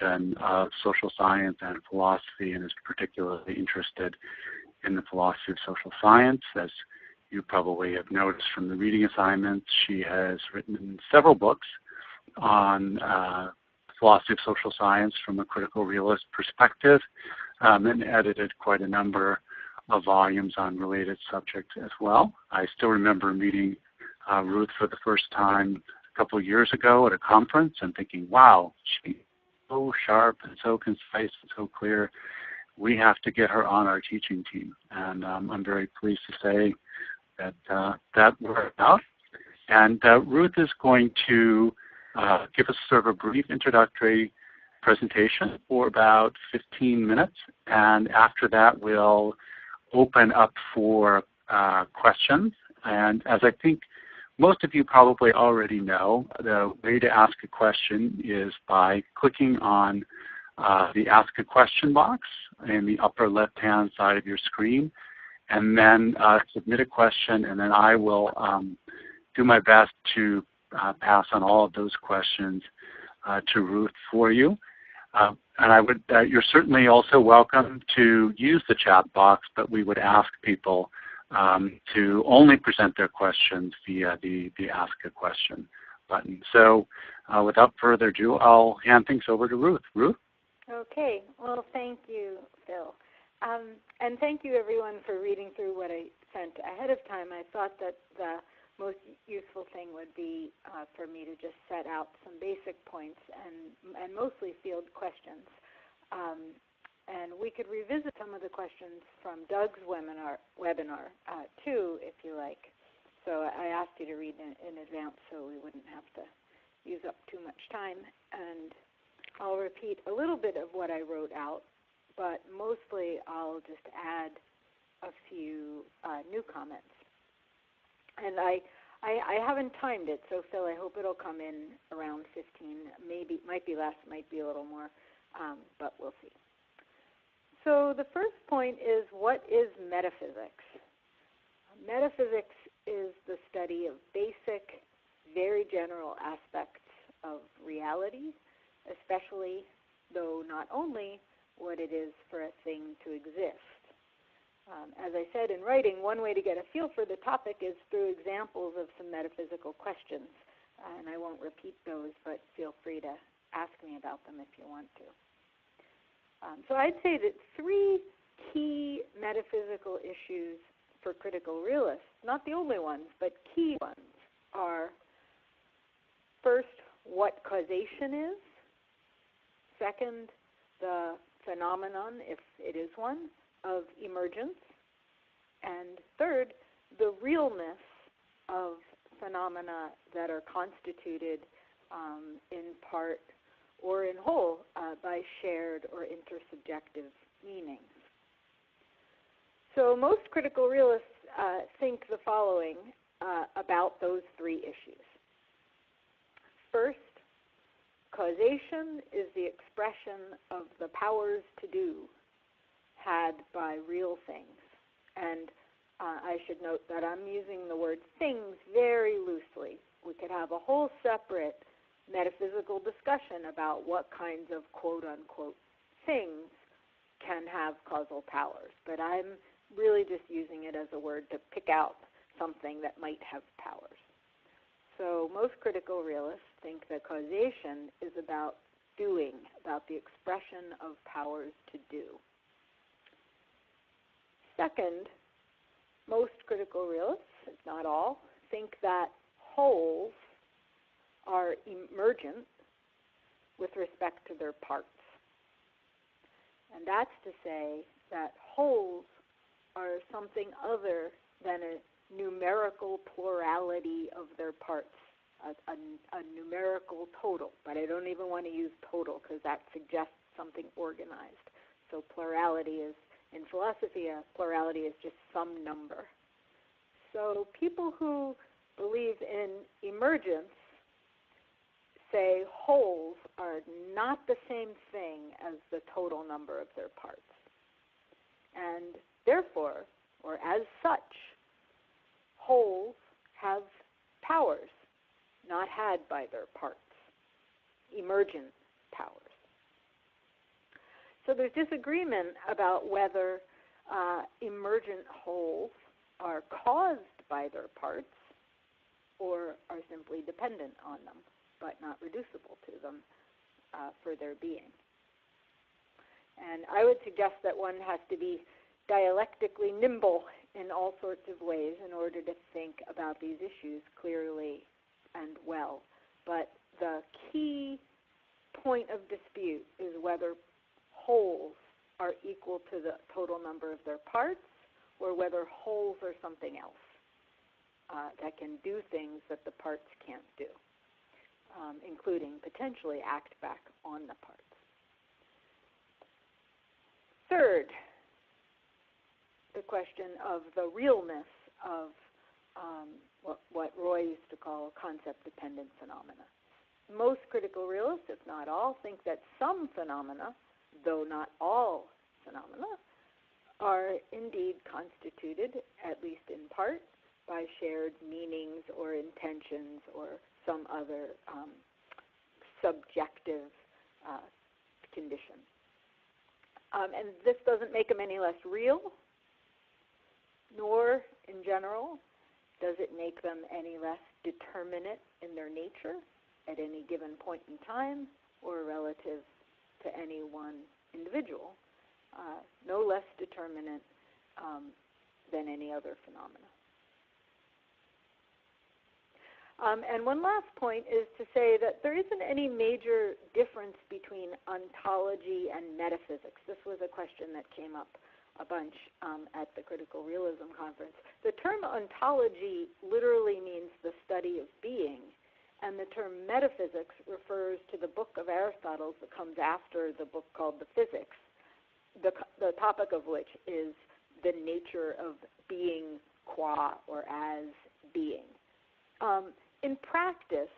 intersection of social science and philosophy, and is particularly interested in the philosophy of social science. As you probably have noticed from the reading assignments, she has written several books on philosophy of social science from a critical realist perspective, and edited quite a number of volumes on related subjects as well. I still remember meeting Ruth for the first time a couple of years ago at a conference and thinking, wow, she's so sharp and so concise and so clear. We have to get her on our teaching team. And I'm very pleased to say that that worked out. And Ruth is going to give us sort of a brief introductory presentation for about 15 minutes. And after that, we'll open up for questions. And as I think most of you probably already know, the way to ask a question is by clicking on the Ask a Question box in the upper left-hand side of your screen, and then submit a question, and then I will do my best to pass on all of those questions to Ruth for you. And I would, you're certainly also welcome to use the chat box, but we would ask people to only present their questions via the Ask a Question button. So without further ado, I'll hand things over to Ruth. Ruth? Okay. Well, thank you, Phil. And thank you, everyone, for reading through what I sent ahead of time. I thought that the most useful thing would be for me to just set out some basic points and mostly field questions. And we could revisit some of the questions from Doug's webinar too, if you like. So I asked you to read in advance so we wouldn't have to use up too much time. And I'll repeat a little bit of what I wrote out, but mostly I'll just add a few new comments. And I haven't timed it, so Phil, I hope it'll come in around 15. Maybe, might be less, might be a little more, but we'll see. So the first point is, what is metaphysics? Metaphysics is the study of basic, very general aspects of reality, especially, though not only, what it is for a thing to exist. As I said in writing, one way to get a feel for the topic is through examples of some metaphysical questions. And I won't repeat those, but feel free to ask me about them if you want to. So I'd say that three key metaphysical issues for critical realists, not the only ones, but key ones, are first, what causation is; second, the phenomenon, if it is one, of emergence; and third, the realness of phenomena that are constituted in part or in whole by shared or intersubjective meanings. So most critical realists think the following about those three issues. First, causation is the expression of the powers to do had by real things. And I should note that I'm using the word things very loosely. We could have a whole separate metaphysical discussion about what kinds of quote-unquote things can have causal powers. But I'm really just using it as a word to pick out something that might have powers. So most critical realists think that causation is about doing, about the expression of powers to do. Second, most critical realists, if not all, think that wholes are emergent with respect to their parts. And that's to say that wholes are something other than a numerical plurality of their parts, a numerical total. But I don't even want to use total because that suggests something organized. So plurality is, in philosophy, a plurality is just some number. So people who believe in emergence say wholes are not the same thing as the total number of their parts. And therefore, or as such, wholes have powers not had by their parts, emergent powers. So there's disagreement about whether emergent wholes are caused by their parts or are simply dependent on them, but not reducible to them for their being. And I would suggest that one has to be dialectically nimble in all sorts of ways in order to think about these issues clearly and well. But the key point of dispute is whether wholes are equal to the total number of their parts or whether wholes are something else that can do things that the parts can't do, including potentially act back on the parts. Third, the question of the realness of what Roy used to call concept-dependent phenomena. Most critical realists, if not all, think that some phenomena, though not all phenomena, are indeed constituted, at least in part, by shared meanings or intentions or some other subjective condition. And this doesn't make them any less real, nor, in general, does it make them any less determinate in their nature at any given point in time or relative to any one individual. No less determinate than any other phenomena. And one last point is to say that there isn't any major difference between ontology and metaphysics. This was a question that came up a bunch at the Critical Realism Conference. The term ontology literally means the study of being, and the term metaphysics refers to the book of Aristotle that comes after the book called the Physics, the topic of which is the nature of being qua or as being. In practice,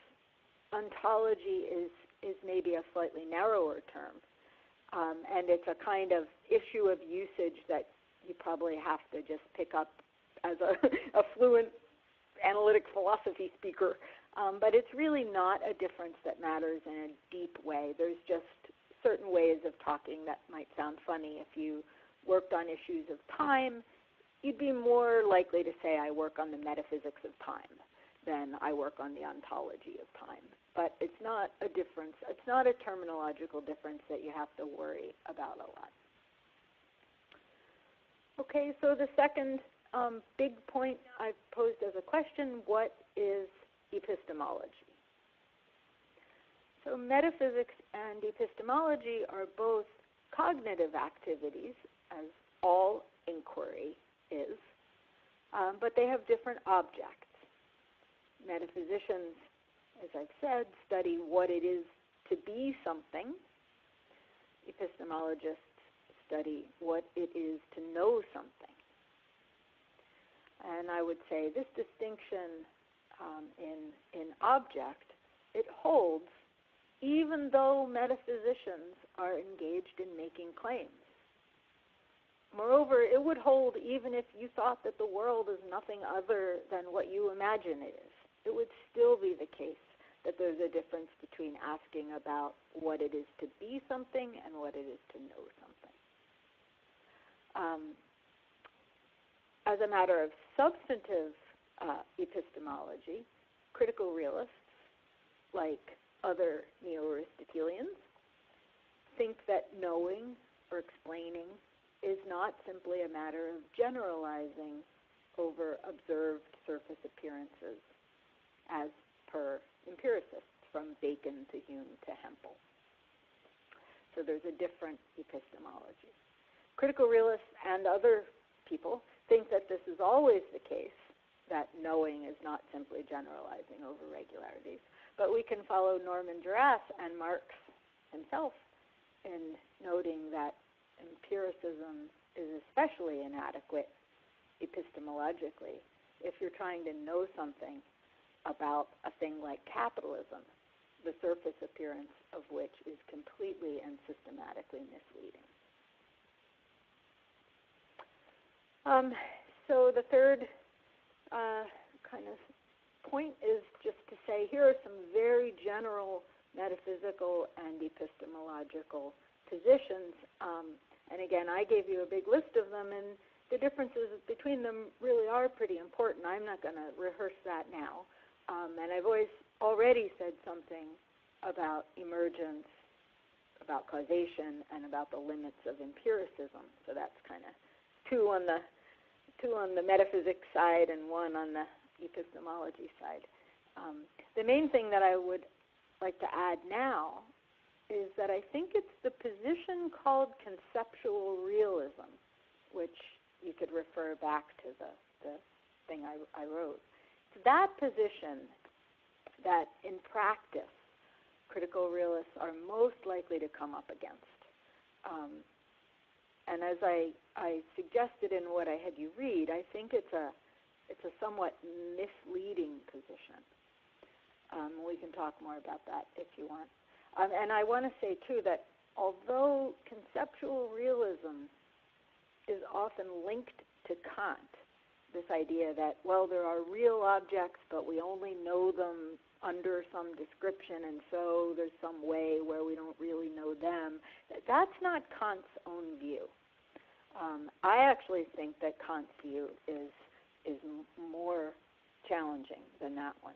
ontology is maybe a slightly narrower term, and it's a kind of issue of usage that you probably have to just pick up as a fluent analytic philosophy speaker. But it's really not a difference that matters in a deep way. There's just certain ways of talking that might sound funny. If you worked on issues of time, you'd be more likely to say, I work on the metaphysics of time than I work on the ontology of time. But it's not a difference. It's not a terminological difference that you have to worry about a lot. Okay, so the second big point I've posed as a question, what is epistemology? So metaphysics and epistemology are both cognitive activities, as all inquiry is, but they have different objects. Metaphysicians, as I've said, study what it is to be something. Epistemologists study what it is to know something. And I would say this distinction in object, it holds even though metaphysicians are engaged in making claims. Moreover, it would hold even if you thought that the world is nothing other than what you imagine it is. It would still be the case that there's a difference between asking about what it is to be something and what it is to know something. As a matter of substantive epistemology, critical realists, like other neo-Aristotelians, think that knowing or explaining is not simply a matter of generalizing over observed surface appearances, as per empiricists, from Bacon to Hume to Hempel. So there's a different epistemology. Critical realists and other people think that this is always the case, that knowing is not simply generalizing over regularities. But we can follow Norman Gerace and Marx himself in noting that empiricism is especially inadequate epistemologically if you're trying to know something about a thing like capitalism, the surface appearance of which is completely and systematically misleading. So the third kind of point is just to say here are some very general metaphysical and epistemological positions. And again, I gave you a big list of them, and the differences between them really are pretty important. I'm not going to rehearse that now. And I've already said something about emergence, about causation, and about the limits of empiricism. So that's kind of two on the metaphysics side and one on the epistemology side. The main thing that I would like to add now is that I think it's the position called conceptual realism, which you could refer back to the thing I wrote. It's that position that in practice critical realists are most likely to come up against. And as I suggested in what I had you read, I think it's a somewhat misleading position. We can talk more about that if you want. And I want to say, too, that although conceptual realism is often linked to Kant, this idea that, well, there are real objects, but we only know them under some description, and so there's some way where we don't really know them, that's not Kant's own view. I actually think that Kant's view is more challenging than that one,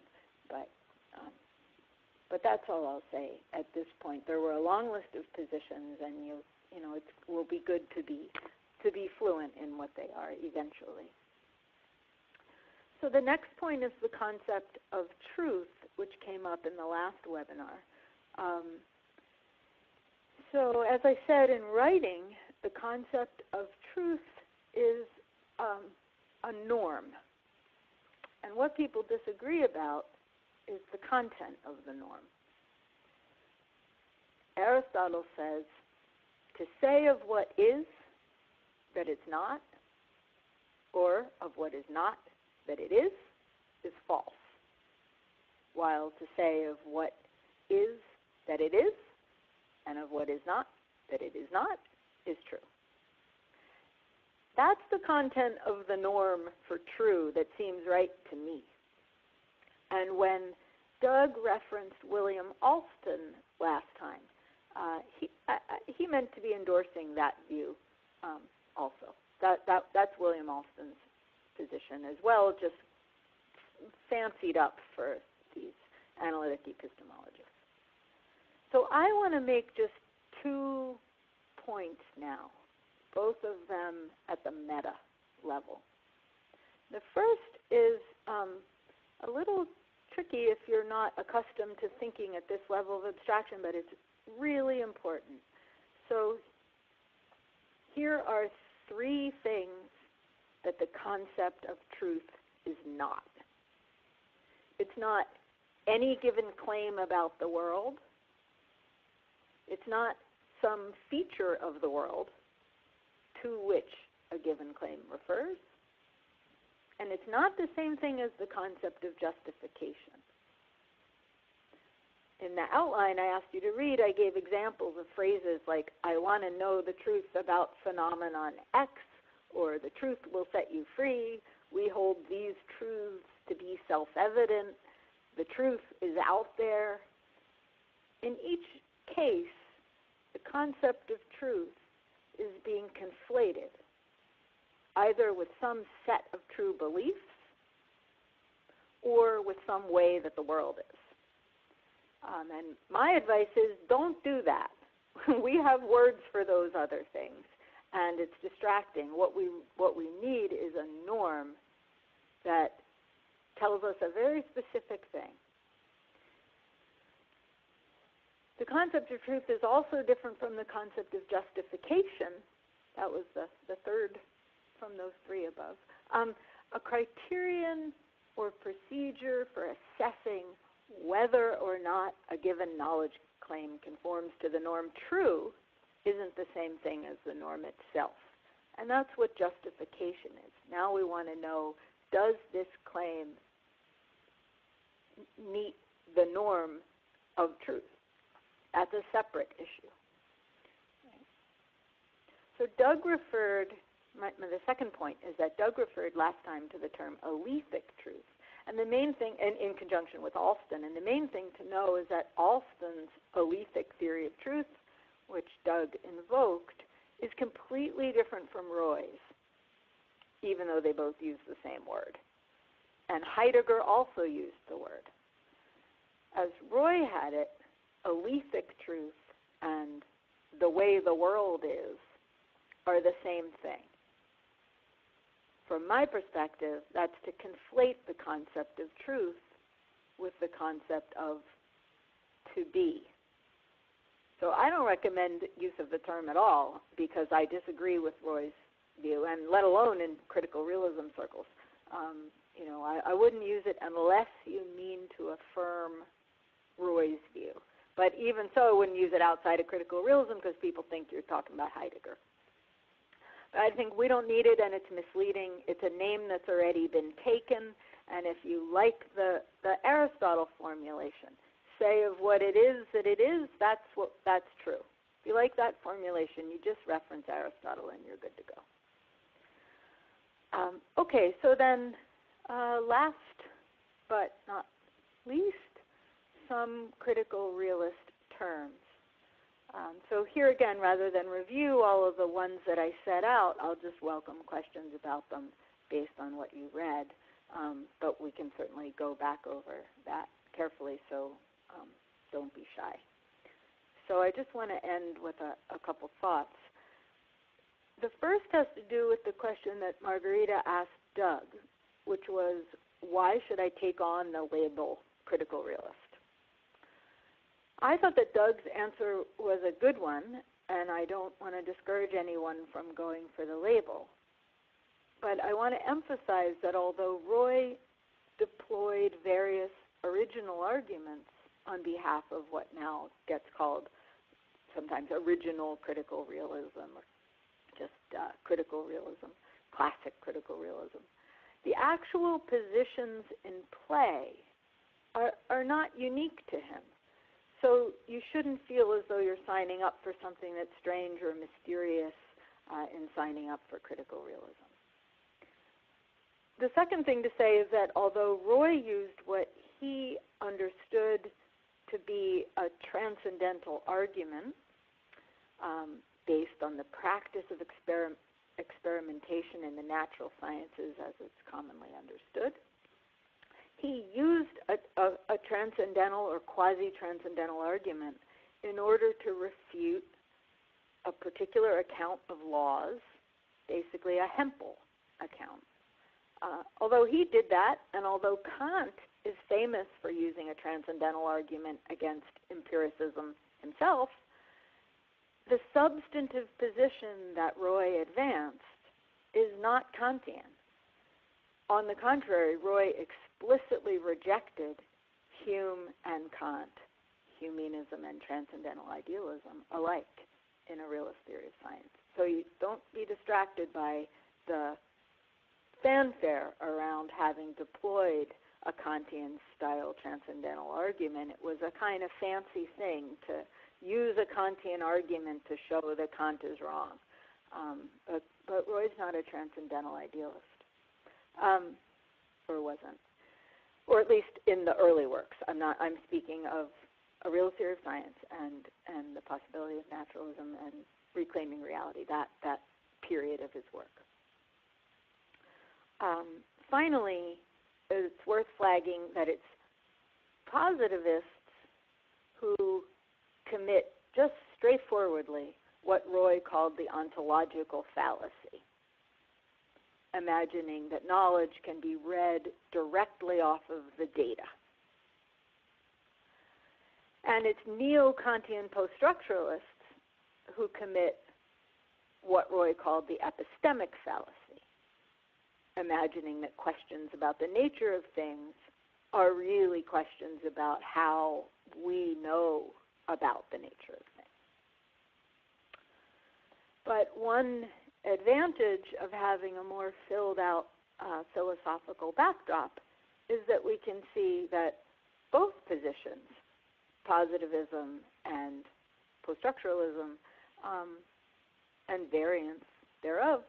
but that's all I'll say at this point. There were a long list of positions, and you know it will be good to be fluent in what they are eventually. So the next point is the concept of truth, which came up in the last webinar. So as I said in writing, the concept of truth is a norm. And what people disagree about is the content of the norm. Aristotle says, to say of what is that it's not, or of what is not that it is false. While to say of what is that it is, and of what is not that it is not, is true. That's the content of the norm for true that seems right to me. And when Doug referenced William Alston last time, he meant to be endorsing that view also. That's William Alston's position as well, just fancied up for these analytic epistemologists. So I want to make just 2 points now, both of them at the meta level. The first is a little tricky if you're not accustomed to thinking at this level of abstraction, but it's really important. So here are 3 things that the concept of truth is not. It's not any given claim about the world. It's not some feature of the world to which a given claim refers. And it's not the same thing as the concept of justification. In the outline I asked you to read, I gave examples of phrases like, I want to know the truth about phenomenon X, or the truth will set you free. We hold these truths to be self-evident. The truth is out there. In each case, the concept of truth is being conflated, either with some set of true beliefs or with some way that the world is. And my advice is don't do that. We have words for those other things, and it's distracting. What we need is a norm that tells us a very specific thing. The concept of truth is also different from the concept of justification. That was the third from those 3 above. A criterion or procedure for assessing whether or not a given knowledge claim conforms to the norm true isn't the same thing as the norm itself. And that's what justification is. Now we want to know, does this claim meet the norm of truth? That's a separate issue. So Doug referred, the second point is that Doug referred last time to the term alethic truth. And the main thing, and in conjunction with Alston, and the main thing to know is that Alston's alethic theory of truth which Doug invoked, is completely different from Roy's, even though they both use the same word. And Heidegger also used the word. As Roy had it, alethic truth and the way the world is are the same thing. From my perspective, that's to conflate the concept of truth with the concept of to be. So I don't recommend use of the term at all because I disagree with Roy's view, and let alone in critical realism circles. I wouldn't use it unless you mean to affirm Roy's view. But even so, I wouldn't use it outside of critical realism because people think you're talking about Heidegger. But I think we don't need it, and it's misleading. It's a name that's already been taken, and if you like the Aristotle formulation, say of what it is that it is, that's true. If you like that formulation, you just reference Aristotle and you're good to go. Okay, so then last but not least, some critical realist terms. So here again, rather than review all of the ones that I set out, I'll just welcome questions about them based on what you read. But we can certainly go back over that carefully, so don't be shy. So I just want to end with a couple thoughts. The first has to do with the question that Margarita asked Doug, which was, why should I take on the label critical realist? I thought that Doug's answer was a good one, and I don't want to discourage anyone from going for the label. But I want to emphasize that although Roy deployed various original arguments on behalf of what now gets called sometimes original critical realism, or just critical realism, classic critical realism, the actual positions in play are not unique to him. So you shouldn't feel as though you're signing up for something that's strange or mysterious in signing up for critical realism. The second thing to say is that although Roy used what he understood to be a transcendental argument based on the practice of experimentation in the natural sciences as it's commonly understood, he used a transcendental or quasi-transcendental argument in order to refute a particular account of laws, basically a Hempel account. Although he did that, and although Kant is famous for using a transcendental argument against empiricism himself, the substantive position that Roy advanced is not Kantian. On the contrary, Roy explicitly rejected Hume and Kant, Humeanism and transcendental idealism alike in a realist theory of science. So you don't be distracted by the fanfare around having deployed a Kantian-style transcendental argument. It was a kind of fancy thing to use a Kantian argument to show that Kant is wrong. But Roy's not a transcendental idealist, or wasn't, or at least in the early works. I'm speaking of a real theory of science and the possibility of naturalism and reclaiming reality, that period of his work. Finally, it's worth flagging that it's positivists who commit just straightforwardly what Roy called the ontological fallacy, imagining that knowledge can be read directly off of the data. And it's neo-Kantian post-structuralists who commit what Roy called the epistemic fallacy, imagining that questions about the nature of things are really questions about how we know about the nature of things. But one advantage of having a more filled out philosophical backdrop is that we can see that both positions, positivism and post-structuralism, and variants thereof,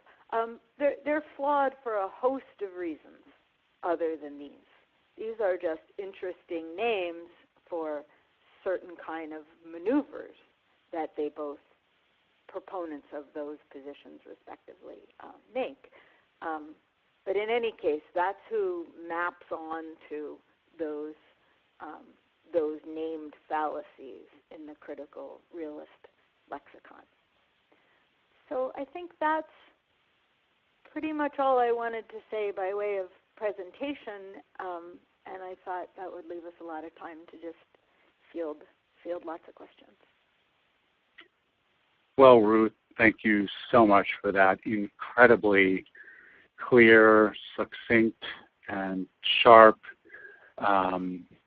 they're flawed for a host of reasons other than these. These are just interesting names for certain kind of maneuvers that they both opponents of those positions respectively make. But in any case, that's who maps on to those named fallacies in the critical realist lexicon. So I think that's pretty much all I wanted to say by way of presentation, and I thought that would leave us a lot of time to just field lots of questions. Well, Ruth, thank you so much for that incredibly clear, succinct, and sharp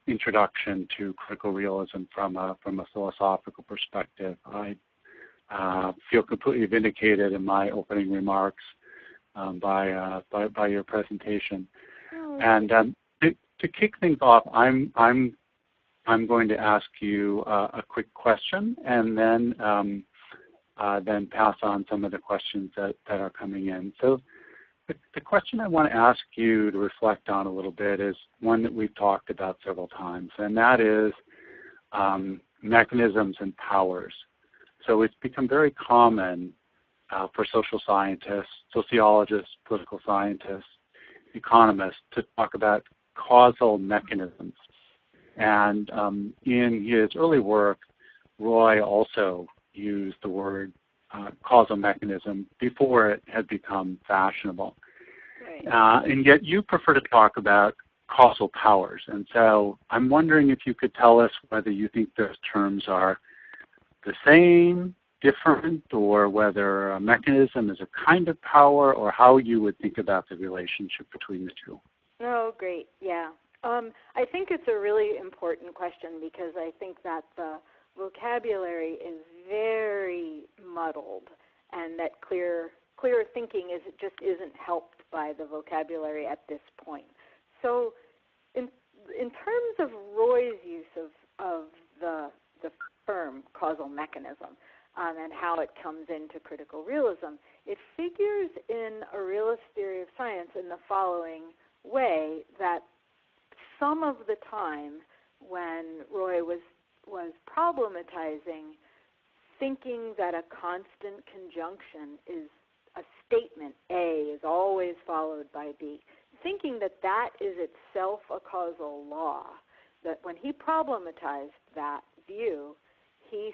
introduction to critical realism from a philosophical perspective. I feel completely vindicated in my opening remarks by your presentation. Oh, and to kick things off, I'm going to ask you a quick question, and then pass on some of the questions that are coming in. So the question I want to ask you to reflect on a little bit is one that we've talked about several times, and that is mechanisms and powers. So it's become very common for social scientists, sociologists, political scientists, economists to talk about causal mechanisms. And in his early work, Roy also used the word causal mechanism before it had become fashionable. right. And yet you prefer to talk about causal powers. And so I'm wondering if you could tell us whether you think those terms are the same, different, or whether a mechanism is a kind of power, or how you would think about the relationship between the two. Oh, great. Yeah. I think it's a really important question because I think that the vocabulary is very muddled, and that clear thinking just isn't helped by the vocabulary at this point. So, in terms of Roy's use of the term causal mechanism and how it comes into critical realism, it figures in a realist theory of science in the following way: that some of the time when Roy was problematizing thinking that a constant conjunction is a statement, A is always followed by B, thinking that is itself a causal law, that when he problematized that view, he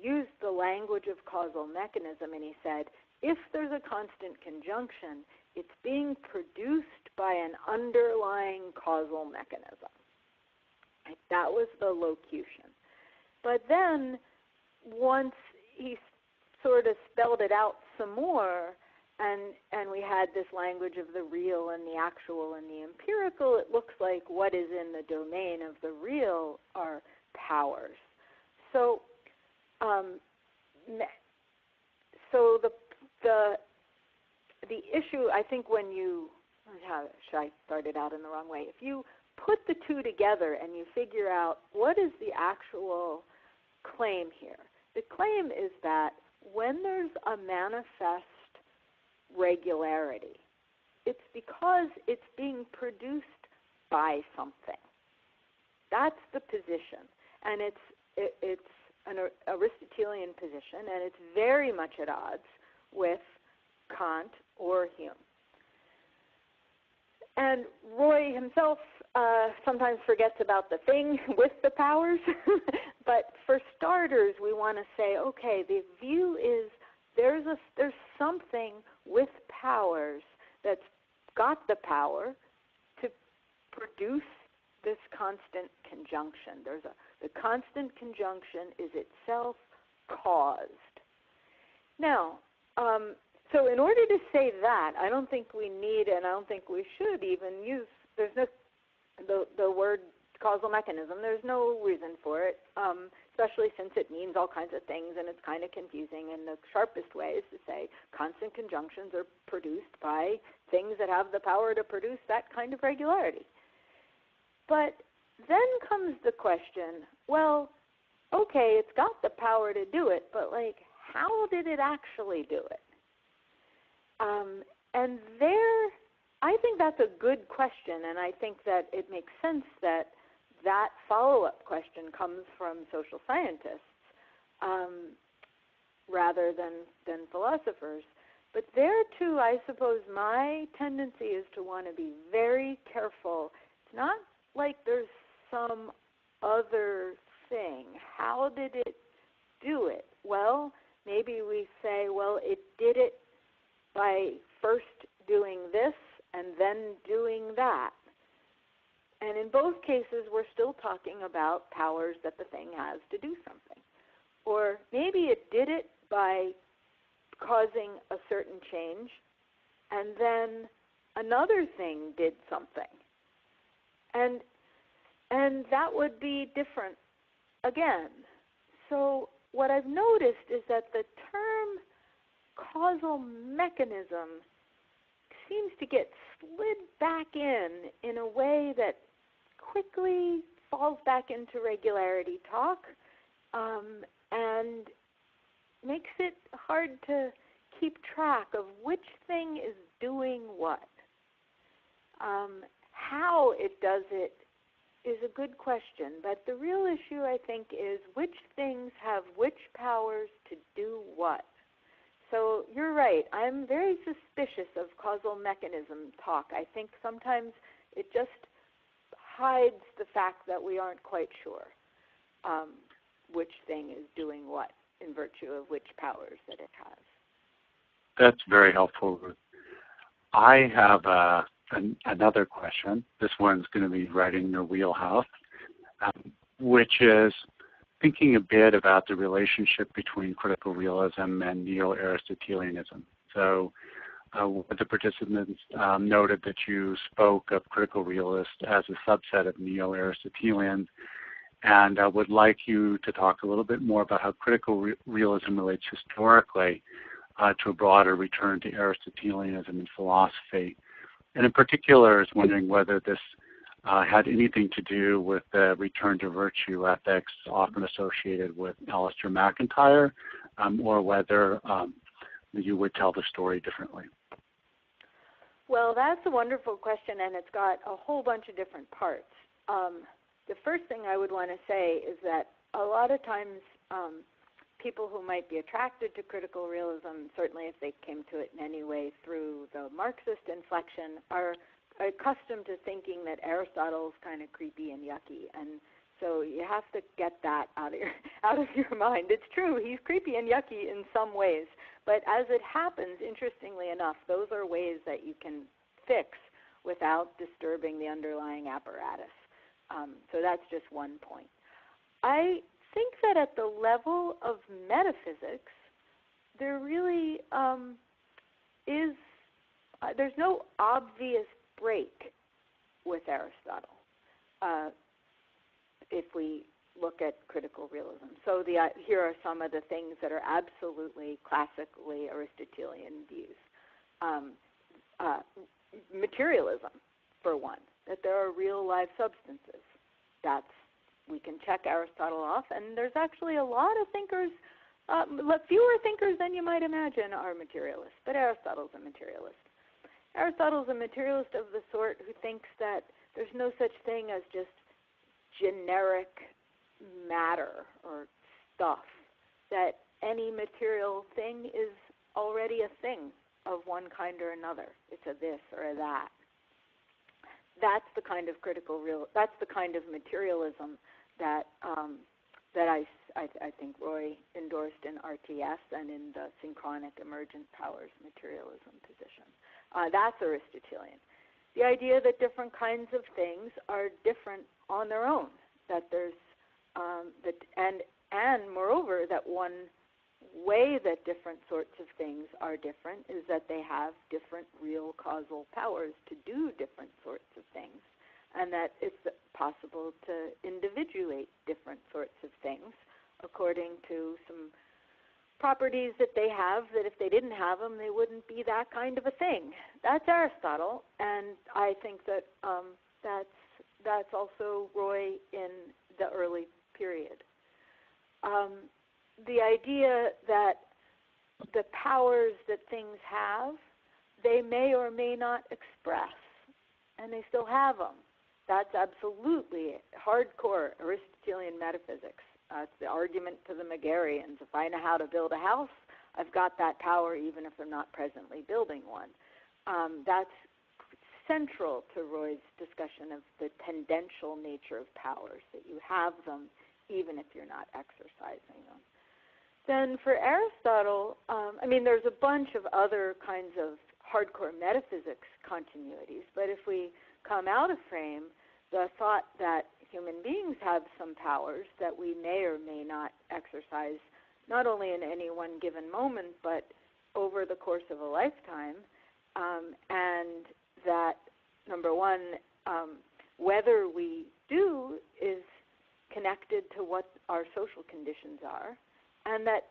used the language of causal mechanism, and he said, if there's a constant conjunction, it's being produced by an underlying causal mechanism. Right? That was the locution. But then, once he sort of spelled it out some more, and we had this language of the real and the actual and the empirical, it looks like what is in the domain of the real are powers. So, the issue, I think, should I start it out in the wrong way? If you put the two together and you figure out what is the actual claim here, the claim is that when there's a manifest regularity, it's because it's being produced by something. That's the position, and it's an Aristotelian position, and it's very much at odds with Kant or Hume. And Roy himself sometimes forgets about the thing with the powers, but for starters, we want to say, okay, the view is there's something with powers that's got the power to produce this constant conjunction. The constant conjunction is itself caused. Now, so in order to say that, I don't think we need, and I don't think we should even use, there's no, the word causal mechanism, there's no reason for it, especially since it means all kinds of things and it's kind of confusing, and the sharpest way is to say constant conjunctions are produced by things that have the power to produce that kind of regularity. But then comes the question, well, okay, it's got the power to do it, but how did it actually do it? And there, I think that's a good question, and I think that it makes sense that follow-up question comes from social scientists. rather than philosophers. But there, too, I suppose my tendency is to want to be very careful. It's not like there's some other thing. How did it do it? Well, maybe we say, well, it did it by first doing this and then doing that. And in both cases, we're still talking about powers that the thing has to do something. Or maybe it did it by causing a certain change, and then another thing did something. And that would be different again. So what I've noticed is that the term causal mechanism seems to get slid back in a way that quickly falls back into regularity talk, and makes it hard to keep track of which thing is doing what. How it does it is a good question, but the real issue, I think, is which things have which powers to do what. So you're right. I'm very suspicious of causal mechanism talk. I think sometimes it just hides the fact that we aren't quite sure which thing is doing what in virtue of which powers that it has. That's very helpful, Ruth. I have another question. This one's going to be right in your wheelhouse, which is thinking a bit about the relationship between critical realism and neo-Aristotelianism. So the participants noted that you spoke of critical realists as a subset of neo-Aristotelians, and I would like you to talk a little bit more about how critical realism relates historically to a broader return to Aristotelianism in philosophy. And in particular, I was wondering whether this had anything to do with the return to virtue ethics often associated with Alistair MacIntyre, or whether you would tell the story differently. Well, that's a wonderful question, and it's got a whole bunch of different parts. The first thing I would want to say is that a lot of times people who might be attracted to critical realism, certainly if they came to it in any way through the Marxist inflection, are accustomed to thinking that Aristotle's kind of creepy and yucky, and so you have to get that out of your mind. It's true, he's creepy and yucky in some ways, but as it happens, interestingly enough, those are ways that you can fix without disturbing the underlying apparatus. So that's just one point. I think that at the level of metaphysics, there really is, there's no obvious break with Aristotle if we look at critical realism. So here are some of the things that are absolutely classically Aristotelian views. Materialism, for one, that there are real live substances. We can check Aristotle off, and there's actually a lot of thinkers, fewer thinkers than you might imagine are materialists, but Aristotle's a materialist. Aristotle's a materialist of the sort who thinks that there's no such thing as just generic matter or stuff, that any material thing is already a thing of one kind or another. It's a this or a that. That's the kind of that's the kind of materialism that I think Roy endorsed in RTS and in the synchronic emergent powers materialism position. That's Aristotelian. The idea that different kinds of things are different on their own, that there's and moreover that one way that different sorts of things are different is that they have different real causal powers to do different sorts of things, and that it's possible to individuate different sorts of things according to some properties that they have, that if they didn't have them, they wouldn't be that kind of a thing. That's Aristotle, and I think that that's also Roy in the early period. The idea that the powers that things have, they may or may not express, and they still have them. That's absolutely hardcore Aristotelian metaphysics. It's the argument to the Megarians. If I know how to build a house, I've got that power even if I'm not presently building one. That's central to Roy's discussion of the tendential nature of powers, that you have them even if you're not exercising them. Then for Aristotle, there's a bunch of other kinds of hardcore metaphysics continuities, but if we come out of frame, the thought that human beings have some powers that we may or may not exercise, not only in any one given moment, but over the course of a lifetime, and that, number one, whether we do is connected to what our social conditions are, and that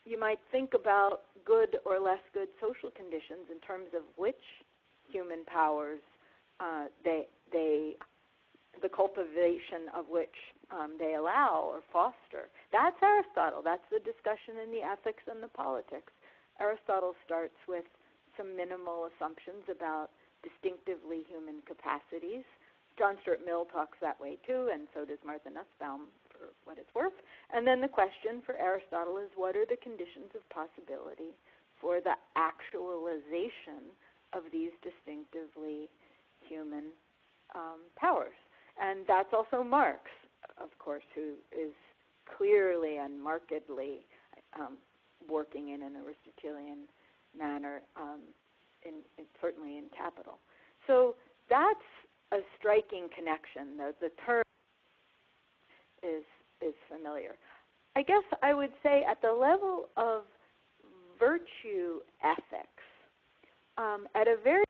you might think about good or less good social conditions in terms of which human powers the cultivation of which they allow or foster. That's Aristotle. That's the discussion in the ethics and the politics. Aristotle starts with some minimal assumptions about distinctively human capacities. John Stuart Mill talks that way too, and so does Martha Nussbaum, for what it's worth. And then the question for Aristotle is, what are the conditions of possibility for the actualization of these distinctively human powers? And that's also Marx, of course, who is clearly and markedly working in an Aristotelian manner, certainly in Capital. So that's a striking connection. The term is familiar. I guess I would say at the level of virtue ethics, at a very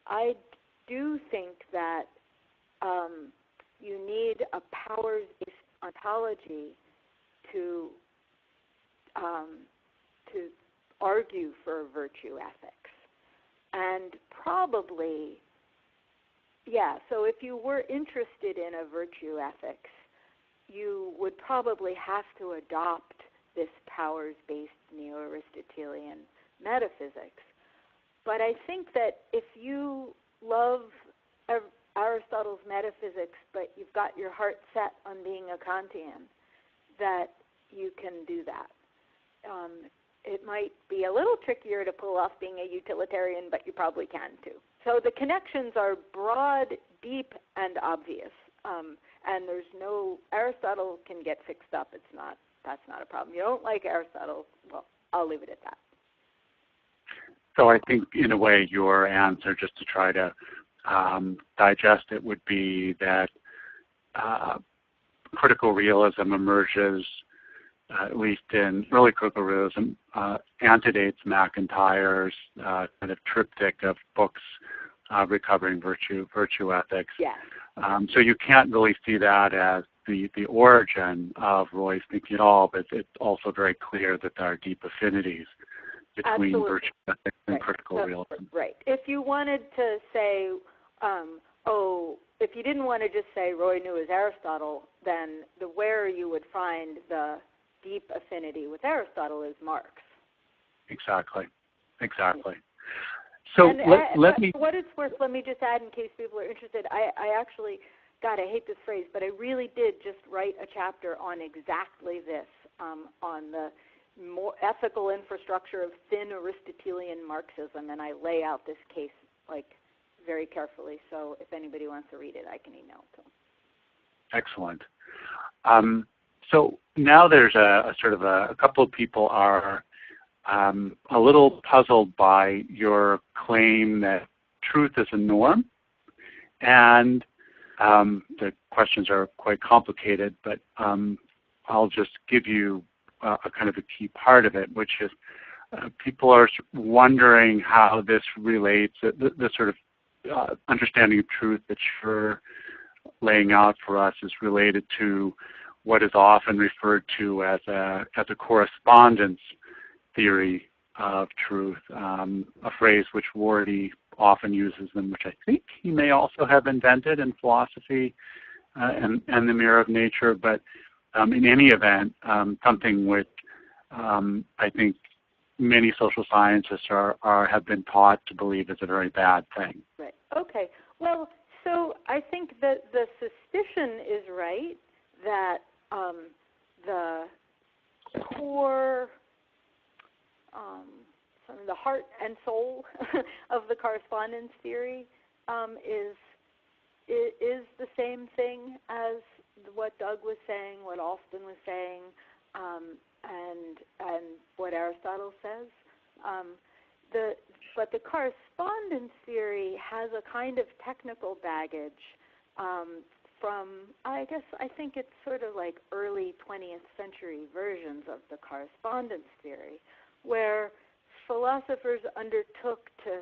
I do think that you need a powers-based ontology to argue for virtue ethics. And probably, so if you were interested in a virtue ethics, you would probably have to adopt this powers-based neo-Aristotelian metaphysics. But I think that if you love Aristotle's metaphysics, but you've got your heart set on being a Kantian, that you can do that. It might be a little trickier to pull off being a utilitarian, but you probably can too. So the connections are broad, deep, and obvious. And there's no, Aristotle can get fixed up. That's not a problem. You don't like Aristotle, well, I'll leave it at that. So I think, in a way, your answer, just to try to digest it, would be that critical realism emerges, at least in early critical realism, antedates MacIntyre's kind of triptych of books recovering virtue ethics. Yes. So you can't really see that as the origin of Roy's thinking at all, but it's also very clear that there are deep affinities between Absolutely. virtue ethics and critical realism. Right. If you wanted to say, if you didn't want to just say Roy knew as Aristotle, then where you would find the deep affinity with Aristotle is Marx. Exactly. So let me... For what it's worth, let me just add, in case people are interested, I actually, God, I hate this phrase, but I really did just write a chapter on exactly this, on the more ethical infrastructure of thin Aristotelian Marxism, and I lay out this case very carefully. So if anybody wants to read it, I can email it to them. Excellent. So now there's a couple of people are a little puzzled by your claim that truth is a norm, and the questions are quite complicated, but I'll just give you a kind of a key part of it, which is people are wondering how this relates, the sort of understanding of truth that you're laying out for us is related to what is often referred to as a correspondence theory of truth, a phrase which Rorty often uses them, which I think he may also have invented in philosophy and the mirror of nature, but in any event, something which I think many social scientists have been taught to believe is a very bad thing. Right. Okay. Well, so I think that the suspicion is right that the core, sort of the heart and soul of the correspondence theory is the same thing as what Doug was saying, what Alston was saying, and what Aristotle says. But the correspondence theory has a kind of technical baggage from, I think it's sort of like early 20th century versions of the correspondence theory, where philosophers undertook to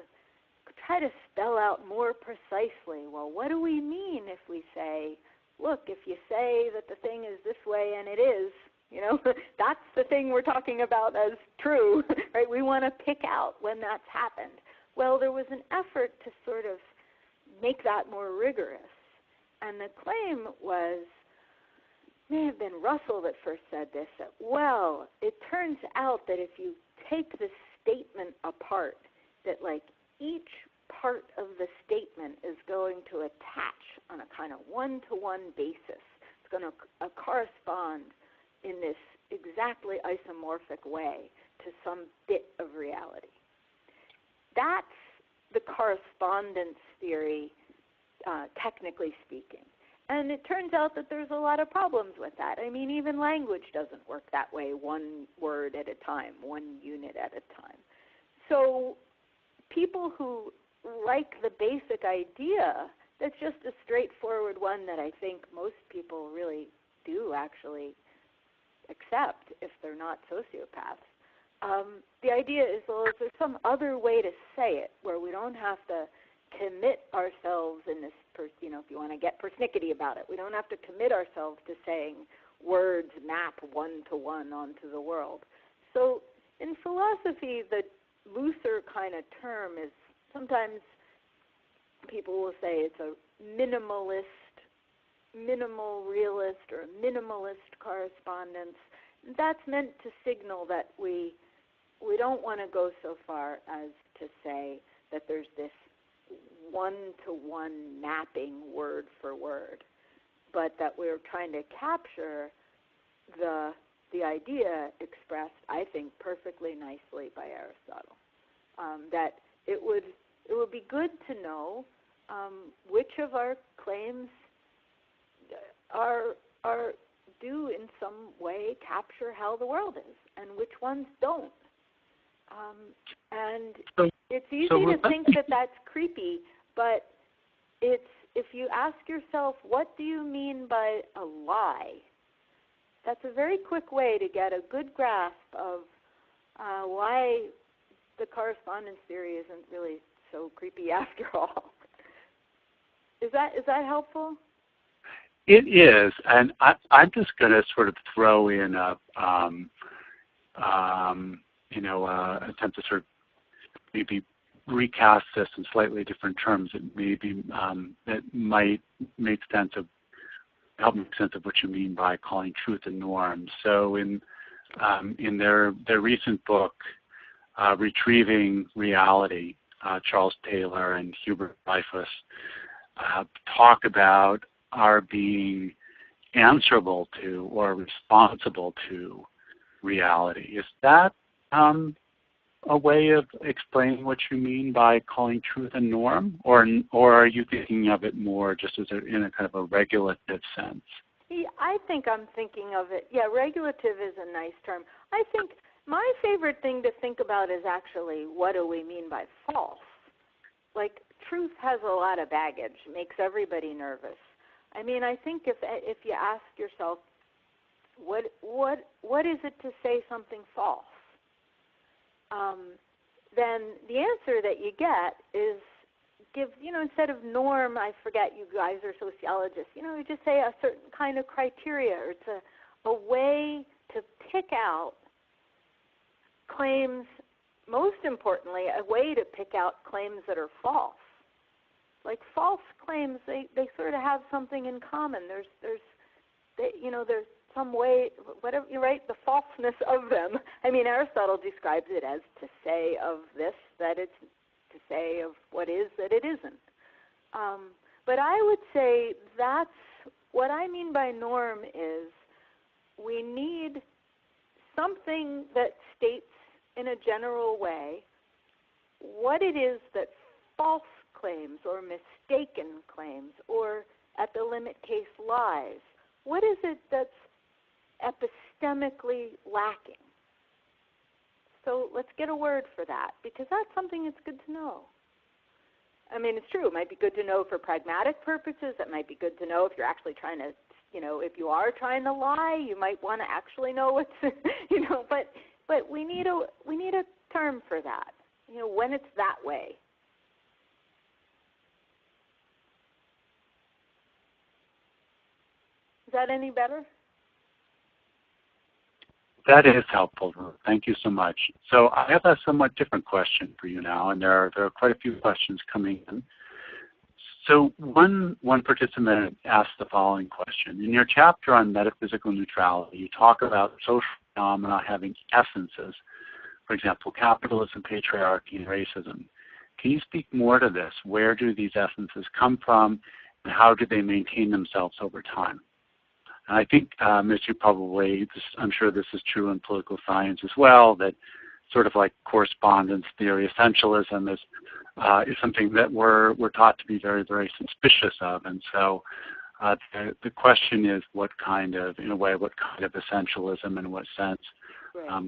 try to spell out more precisely, well, what do we mean if we say, look, if you say that the thing is this way and it is, that's the thing we're talking about as true, right? We want to pick out when that's happened. Well, there was an effort to sort of make that more rigorous. And the claim was, may have been Russell that first said this, that, well, it turns out that if you take the statement apart, that like each part of the statement is going to attach on a kind of one-to-one basis. It's going to correspond in this exactly isomorphic way to some bit of reality. That's the correspondence theory, technically speaking. And it turns out that there's a lot of problems with that. I mean, even language doesn't work that way, one word at a time, one unit at a time. So people who like the basic idea, that's just a straightforward one that I think most people really do actually accept if they're not sociopaths. The idea is, well, is there some other way to say it where we don't have to commit ourselves in this, if you want to get persnickety about it, we don't have to commit ourselves to saying words map one-to-one onto the world. So in philosophy, the looser kind of term is, sometimes people will say it's a minimal realist or minimalist correspondence. That's meant to signal that we don't want to go so far as to say that there's this one-to-one mapping word for word, but that we're trying to capture the idea expressed, I think, perfectly nicely by Aristotle. That it would be good to know which of our claims do in some way capture how the world is, and which ones don't. And it's easy to think that that's creepy, but if you ask yourself, what do you mean by a lie? That's a very quick way to get a good grasp of why the correspondence theory isn't really so creepy after all. Is that helpful? It is, and I'm just going to sort of throw in a attempt to sort of maybe recast this in slightly different terms that maybe that might help make sense of what you mean by calling truth a norm. So in their recent book, Retrieving Reality, Charles Taylor and Hubert Dreyfus talk about our being answerable to or responsible to reality. Is that a way of explaining what you mean by calling truth a norm, or are you thinking of it more just as in a kind of a regulative sense? I think I'm thinking of it. Yeah, regulative is a nice term. I think my favorite thing to think about is actually, what do we mean by false? Like, truth has a lot of baggage, makes everybody nervous. I mean, I think if you ask yourself, what is it to say something false? Then the answer that you get is instead of norm, I forget, you guys are sociologists, you just say a certain kind of criteria, or it's a way to pick out claims, most importantly, a way to pick out claims that are false. Like false claims, they sort of have something in common. There's some way, whatever, right, the falseness of them. I mean, Aristotle describes it as to say of this that it's to say of what is that it isn't. But I would say that's what I mean by norm is we need something that states in a general way what it is that false claims or mistaken claims or at the limit case lies. What is it that's epistemically lacking? So let's get a word for that, because that's something that's good to know. I mean, it's true. It might be good to know for pragmatic purposes. It might be good to know if you're actually trying to, if you are trying to lie, you might want to actually know what's, but we need a term for that, when it's that way. Is that any better? That is helpful, Ruth. Thank you so much. So I have a somewhat different question for you now, and there are quite a few questions coming in. So one participant asked the following question. In your chapter on metaphysical neutrality, you talk about social phenomena having essences, for example, capitalism, patriarchy, and racism. Can you speak more to this? Where do these essences come from, and how do they maintain themselves over time? And I think, as you probably, I'm sure this is true in political science as well, that sort of like correspondence theory, essentialism is something that we're taught to be very, very suspicious of. And so the question is, what kind of essentialism, in what sense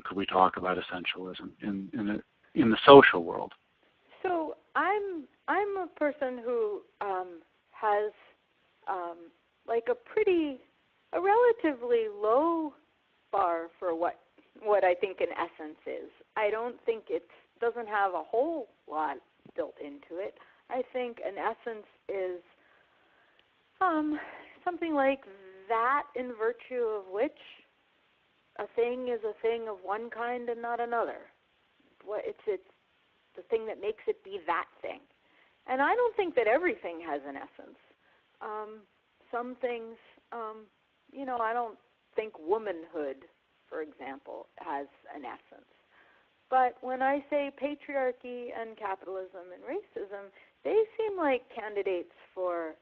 could we talk about essentialism in the social world? So I'm a person who has a relatively low bar for what I think an essence is. I don't think it doesn't have a whole lot built into it. I think an essence is something like that in virtue of which a thing is a thing of one kind and not another. It's the thing that makes it be that thing. And I don't think that everything has an essence. Some things, I don't think womanhood, for example, has an essence. But when I say patriarchy and capitalism and racism, they seem like candidates for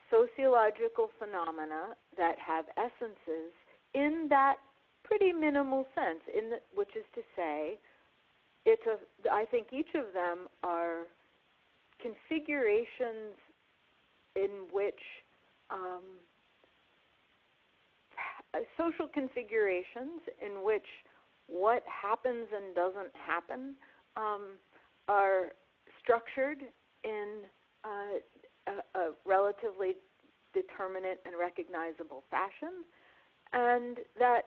sociological phenomena that have essences in that pretty minimal sense, which is to say, I think each of them are configurations in which social configurations in which what happens and doesn't happen are structured in a relatively determinate and recognizable fashion, and that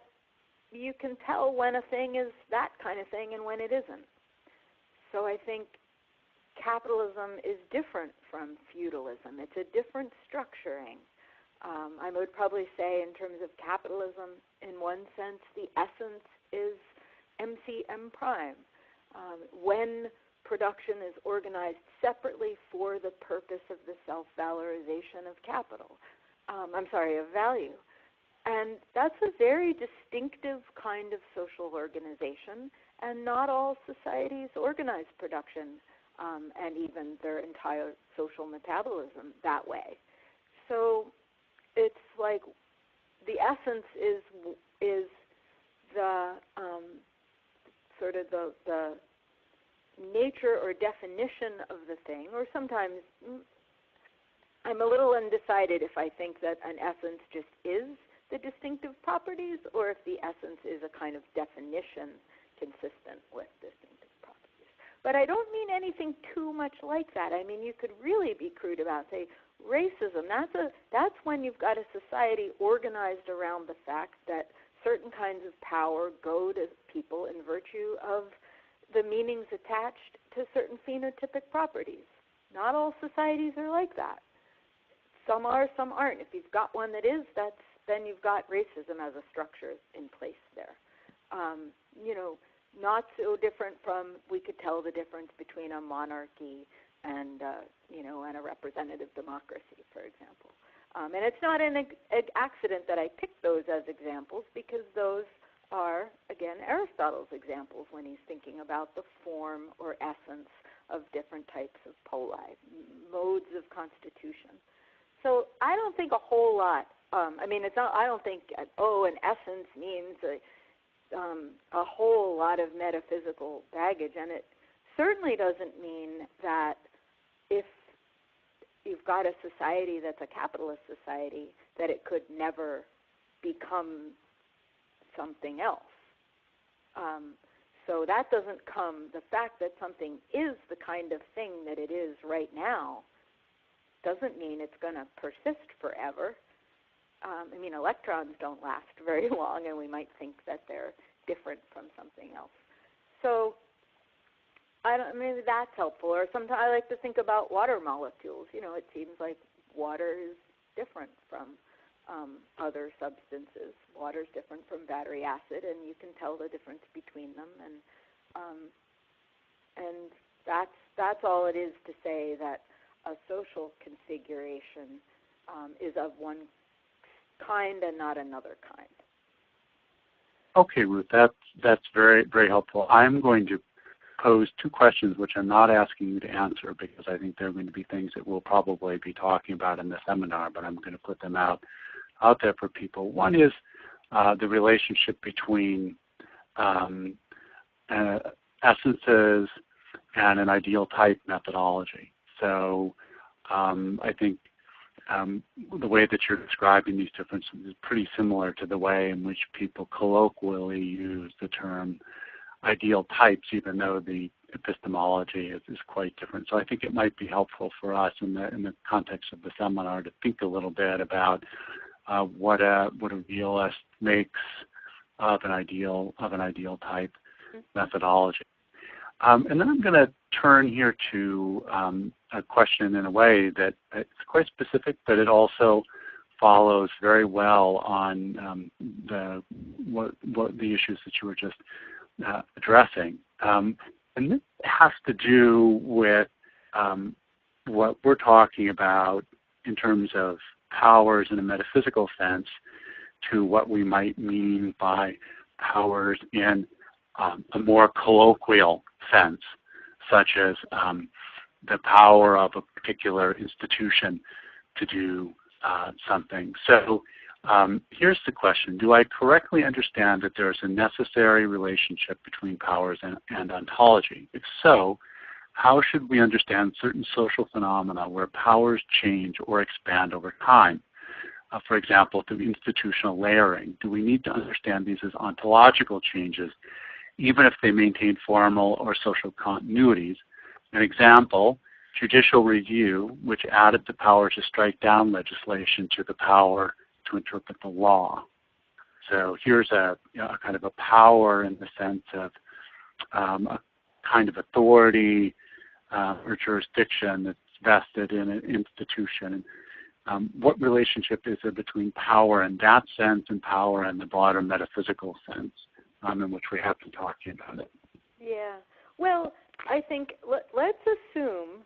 you can tell when a thing is that kind of thing and when it isn't. So I think capitalism is different from feudalism. It's a different structuring. I would probably say in terms of capitalism, in one sense, the essence is MCM prime. When production is organized separately for the purpose of the self-valorization of of value. And that's a very distinctive kind of social organization, and not all societies organize production and even their entire social metabolism that way. So it's like the essence is the sort of the nature or definition of the thing, or sometimes I'm a little undecided if I think that an essence just is the distinctive properties, or if the essence is a kind of definition consistent with distinctive properties. But I don't mean anything too much like that. I mean, you could really be crude about, say, racism. That's when you've got a society organized around the fact that certain kinds of power go to people in virtue of the meanings attached to certain phenotypic properties. Not all societies are like that. Some are, some aren't. If you've got one that is, then you've got racism as a structure in place there. Not so different from, we could tell the difference between a monarchy and a representative democracy, for example. And it's not an accident that I picked those as examples, because those are, again, Aristotle's examples when he's thinking about the form or essence of different types of poli, modes of constitution. So I don't think a whole lot. I mean, it's not. I don't think an essence means a whole lot of metaphysical baggage, and it certainly doesn't mean that if you've got a society that's a capitalist society, that it could never become something else. So that doesn't come, the fact that something is the kind of thing that it is right now doesn't mean it's going to persist forever. I mean, electrons don't last very long, and we might think that they're different from something else. So maybe that's helpful. Or sometimes I like to think about water molecules. You know, it seems like water is different from other substances. Water is different from battery acid, and you can tell the difference between them. And that's all it is to say that a social configuration is of one kind and not another kind. Okay, Ruth, that's very, very helpful. I'm going to pose two questions which I'm not asking you to answer because I think they're going to be things that we'll probably be talking about in the seminar, but I'm going to put them out there for people. One is the relationship between essences and an ideal type methodology. So I think the way that you're describing these differences is pretty similar to the way in which people colloquially use the term ideal types, even though the epistemology is quite different. So I think it might be helpful for us in the context of the seminar to think a little bit about what a realist makes of an ideal type methodology. And then I'm going to turn here to a question in a way that it's quite specific, but it also follows very well on the issues that you were just addressing. And this has to do with what we're talking about in terms of powers in a metaphysical sense to what we might mean by powers in a more colloquial sense, such as the power of a particular institution to do something. So here's the question. Do I correctly understand that there's a necessary relationship between powers and ontology? If so, how should we understand certain social phenomena where powers change or expand over time? For example, through institutional layering. Do we need to understand these as ontological changes, even if they maintain formal or social continuities? An example, judicial review, which added the power to strike down legislation to the power to interpret the law. So here's a kind of a power in the sense of a kind of authority or jurisdiction that's vested in an institution. What relationship is there between power in that sense and power in the broader metaphysical sense in which we have been talking about it? Yeah. Well, I think let's assume,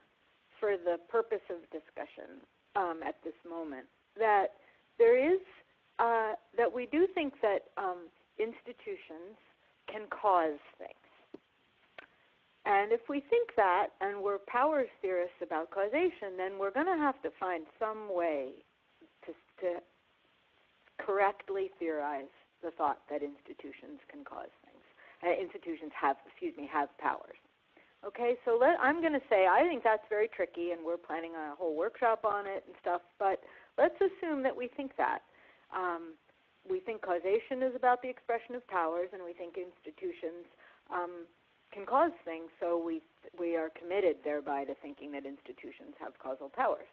for the purpose of discussion at this moment, that there is that we do think that institutions can cause things. And if we think that, and we're powers theorists about causation, then we're going to have to find some way to correctly theorize the thought that institutions can cause things. Institutions have powers. Okay, so I'm going to say I think that's very tricky, and we're planning a whole workshop on it and stuff, but let's assume that we think that. We think causation is about the expression of powers, and we think institutions can cause things, so we are committed thereby to thinking that institutions have causal powers.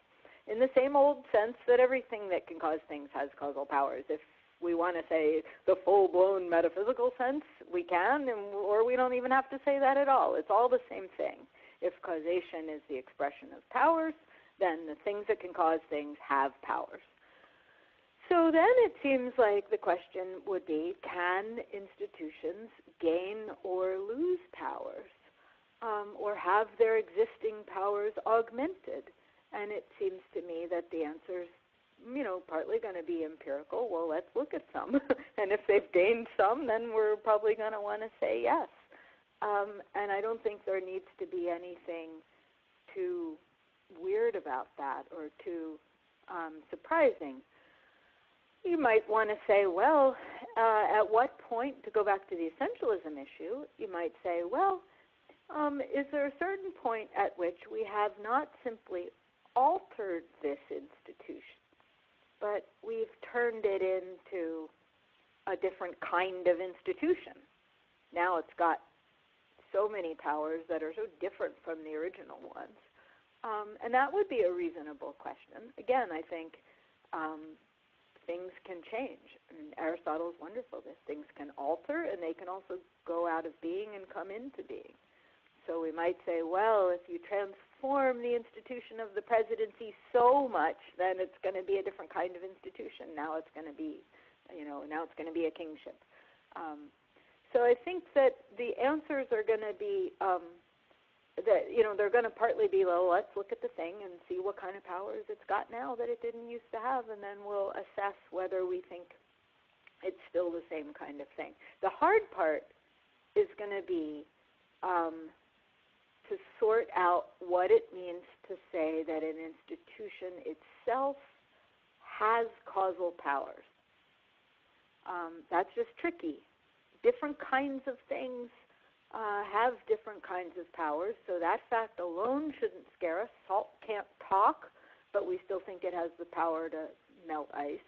In the same old sense that everything that can cause things has causal powers. If we want to say the full-blown metaphysical sense, we can, or we don't even have to say that at all. It's all the same thing. If causation is the expression of powers, then the things that can cause things have powers. So then it seems like the question would be, can institutions gain or lose powers, or have their existing powers augmented? And it seems to me that the answer is, partly going to be empirical. Well, let's look at some. And if they've gained some, then we're probably going to want to say yes. And I don't think there needs to be anything too weird about that or too surprising. You might want to say, well, at what point, to go back to the essentialism issue, you might say, well, is there a certain point at which we have not simply altered this institution, but we've turned it into a different kind of institution? Now it's got so many powers that are so different from the original ones. And that would be a reasonable question. Again, I think things can change. I mean, Aristotle is wonderful. Things can alter, and they can also go out of being and come into being. So we might say, well, if you transform the institution of the presidency so much, then it's going to be a different kind of institution. Now it's going to be, now it's going to be a kingship. So I think that the answers are going to be they're going to partly be, well, let's look at the thing and see what kind of powers it's got now that it didn't used to have, and then we'll assess whether we think it's still the same kind of thing. The hard part is going to be to sort out what it means to say that an institution itself has causal powers. That's just tricky. Different kinds of things have different kinds of powers, so that fact alone shouldn't scare us. Salt can't talk, but we still think it has the power to melt ice.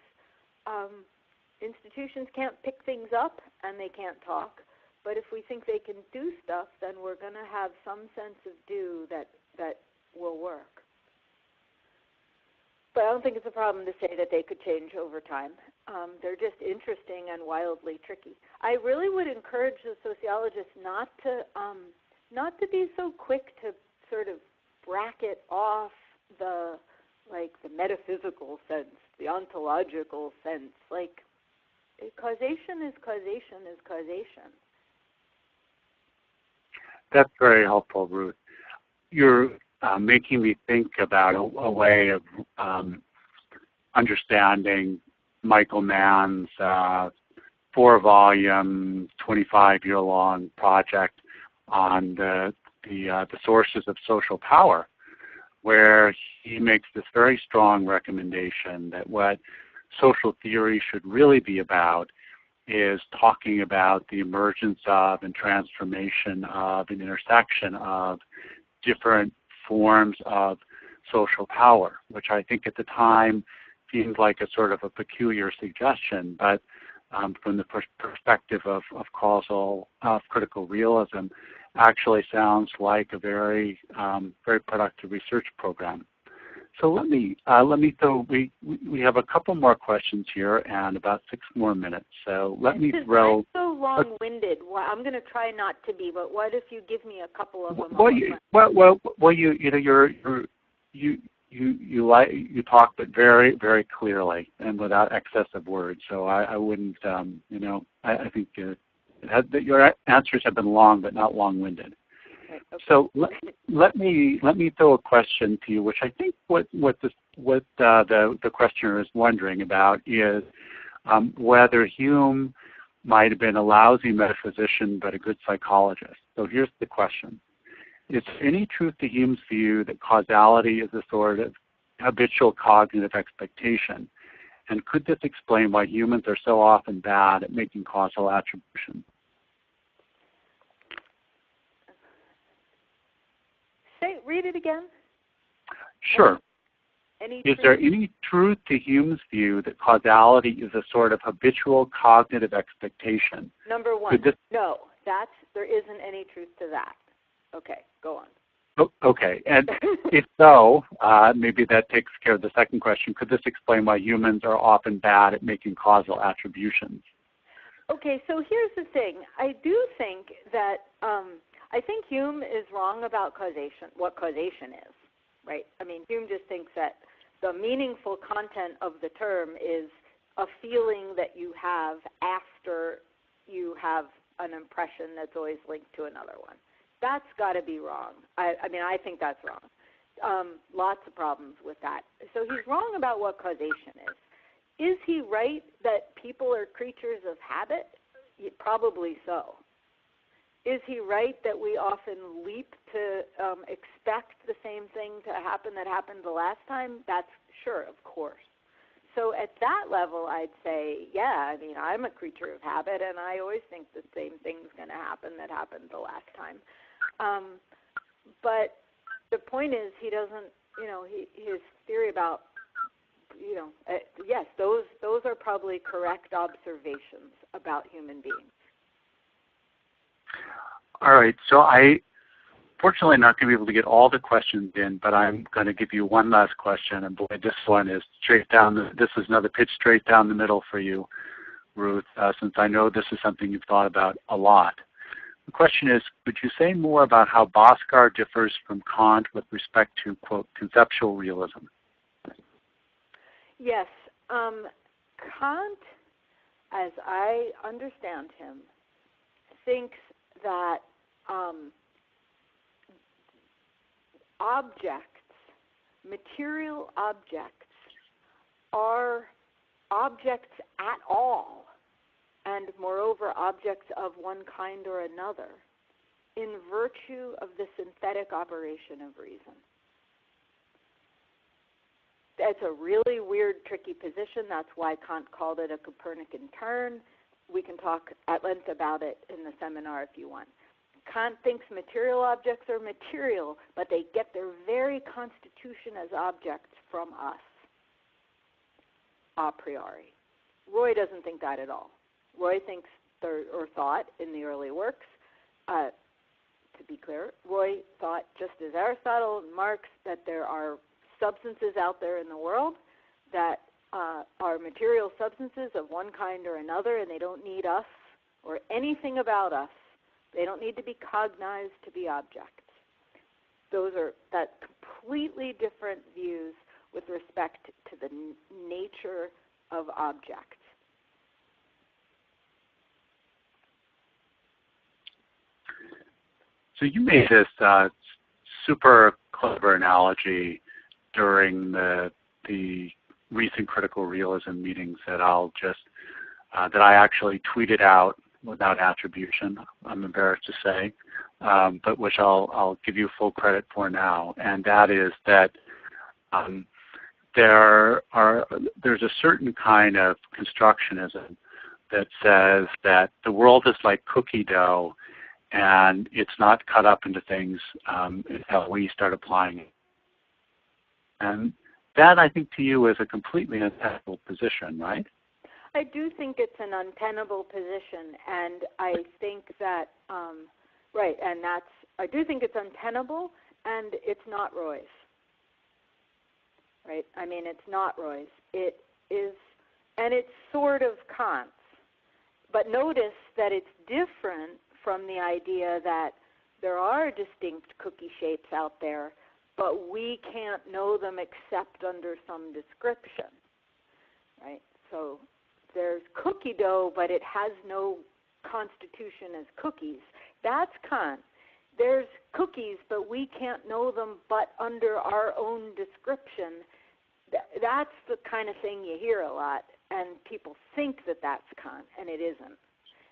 Institutions can't pick things up, and they can't talk, but if we think they can do stuff, then we're going to have some sense of do that will work. But I don't think it's a problem to say that they could change over time. They're just interesting and wildly tricky. I really would encourage the sociologists not to be so quick to sort of bracket off the metaphysical sense, the ontological sense. Like, causation is causation is causation. That's very helpful, Ruth. You're making me think about a way of understanding Michael Mann's 4-volume, 25-year-long project on the sources of social power, where he makes this very strong recommendation that what social theory should really be about is talking about the emergence of and transformation of an intersection of different forms of social power, which I think at the time seemed like a sort of a peculiar suggestion, but from the perspective of critical realism, actually sounds like a very very productive research program. So let me we have a couple more questions here and about 6 more minutes. So let me throw. I'm so long-winded. Well, I'm going to try not to be, but what if you give me a couple of them? You talk, but very, very clearly and without excessive words. So I wouldn't, I think that your answers have been long, but not long-winded. Okay. So let me throw a question to you, which I think what the questioner is wondering about is whether Hume might have been a lousy metaphysician but a good psychologist. So here's the question. Is there any truth to Hume's view that causality is a sort of habitual cognitive expectation? And could this explain why humans are so often bad at making causal attributions? Read it again. Sure. Is there any truth to Hume's view that causality is a sort of habitual cognitive expectation? Number one, no. There isn't any truth to that. Okay, go on. Okay, and if so, maybe that takes care of the second question. Could this explain why humans are often bad at making causal attributions? Okay, so here's the thing. I do think that I think Hume is wrong about causation, what causation is, right? I mean, Hume just thinks that the meaningful content of the term is a feeling that you have after you have an impression that's always linked to another one. That's got to be wrong. I think that's wrong. Lots of problems with that. So he's wrong about what causation is. Is he right that people are creatures of habit? Probably so. Is he right that we often leap to expect the same thing to happen that happened the last time? That's sure, of course. So at that level, I'd say, yeah, I mean, I'm a creature of habit, and I always think the same thing's going to happen that happened the last time. But the point is, he doesn't, his theory about, yes, those are probably correct observations about human beings. All right, so fortunately not going to be able to get all the questions in, but I'm going to give you one last question, and boy, this one is straight down, this is another pitch straight down the middle for you, Ruth, since I know this is something you've thought about a lot. The question is, would you say more about how Bhaskar differs from Kant with respect to, quote, conceptual realism? Yes. Kant, as I understand him, thinks that material objects, are objects at all, and moreover objects of one kind or another, in virtue of the synthetic operation of reason. It's a really weird, tricky position. That's why Kant called it a Copernican turn. We can talk at length about it in the seminar if you want. Kant thinks material objects are material, but they get their very constitution as objects from us, a priori. Roy doesn't think that at all. Roy thinks, or thought in the early works, to be clear, Roy thought, just as Aristotle and Marx, that there are substances out there in the world that are material substances of one kind or another, and they don't need us or anything about us. They don't need to be cognized to be objects. That's completely different views with respect to the nature of objects. So you made this super clever analogy during the recent critical realism meetings that that I actually tweeted out without attribution, I'm embarrassed to say, but which I'll give you full credit for now, and that is that there's a certain kind of constructionism that says that the world is like cookie dough, and it's not cut up into things until we start applying it. And that, I think, to you is a completely untenable position, right? I do think it's an untenable position, and I think that, right, and I do think it's untenable, and it's not Roy's. Right? I mean, it's not Roy's. It is, and it's sort of Kant's. But notice that it's different from the idea that there are distinct cookie shapes out there, but we can't know them except under some description. Right? So there's cookie dough, but it has no constitution as cookies. That's Kant. There's cookies, but we can't know them but under our own description. That's the kind of thing you hear a lot, and people think that that's Kant, and it isn't.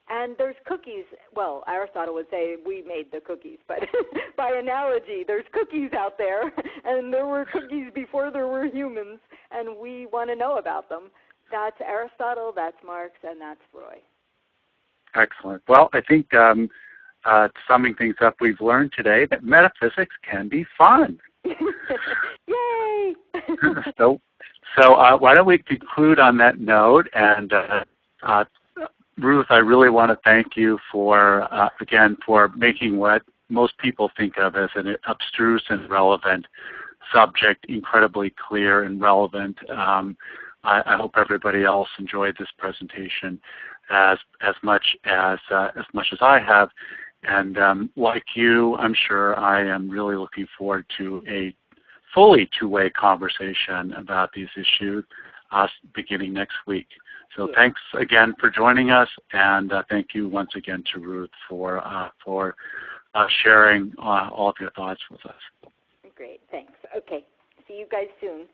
And there's cookies, well, Aristotle would say we made the cookies, but by analogy, there's cookies out there, and there were cookies before there were humans, and we want to know about them. That's Aristotle, that's Marx, and that's Roy. Excellent. Well, I think summing things up, we've learned today that metaphysics can be fun. Yay! So why don't we conclude on that note? And Ruth, I really want to thank you for, again, for making what most people think of as an abstruse and relevant subject incredibly clear and relevant. I hope everybody else enjoyed this presentation as much as I have. And like you, I'm sure I am really looking forward to a fully two-way conversation about these issues beginning next week. So thanks again for joining us, and thank you once again to Ruth for sharing all of your thoughts with us. Great, thanks. Okay, see you guys soon.